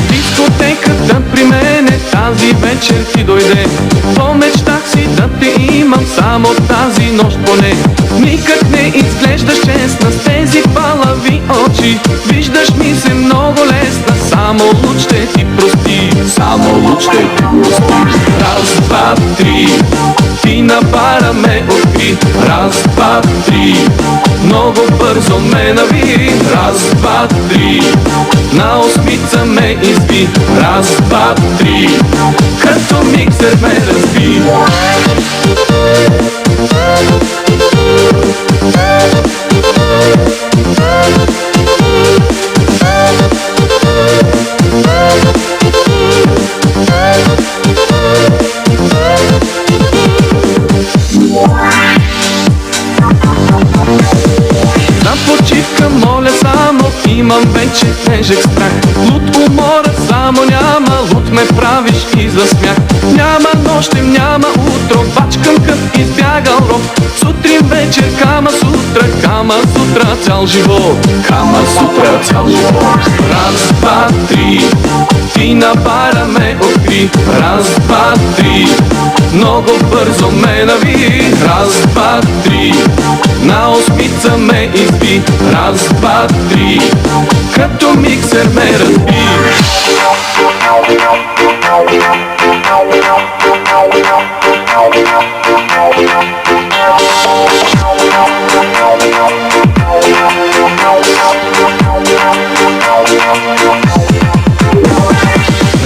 Дискотеката при мене тази вечер ти дойде. Помечтах си да те имам само тази нощ поне. Никак не изглеждаш честна с тези палави очи. Виждаш ми се много лесна, само луд ще ти прости. Само луд ще ти прости. Раз, два, три, ти на бара ме откри. Раз, два, три, много бързо ме нави. Раз, два, три, на осмица ме изби. Раз, два, три, като миксер ме разби. За почивка моля само, имам вече тежък страх. Луд умора само няма, луд ме правиш и за смях. Няма нощем, няма утро, бачкам кът избягал роб. Сутрин вечер, кама сутра цял живот. Кама сутра цял живот. Раз, два, три, ти на бара ме откри. Раз, два, три, много бързо ме нави. Раз, два, три, на осмица ме изби. Раз, два, три, като миксер ме разби.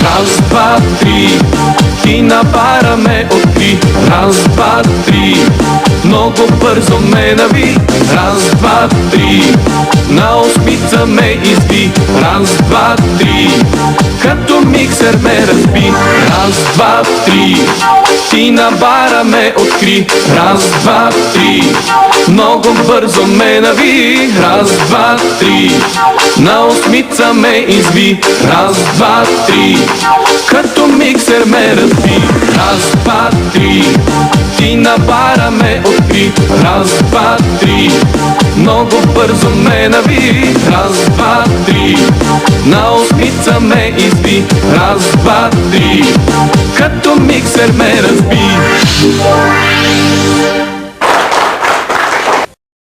Раз, два, три, ти на бара ме откри. Раз, два, три, много бързо ме нави. Раз, два, три, на осмица ме изби. Раз, два, три, като миксер ме разби. Раз, два, три, ти на бара ме откри. Раз, два, три, много бързо ме нави. Раз, два, три, на осмица ме изби. Раз, два, три, като миксер ме разби. Раз, два, три, ти на бара ме откри. Раз, два, три, много бързо ме нави. Раз, два, три, на осмица ме изби. Раз, два, три, като миксер ме разби.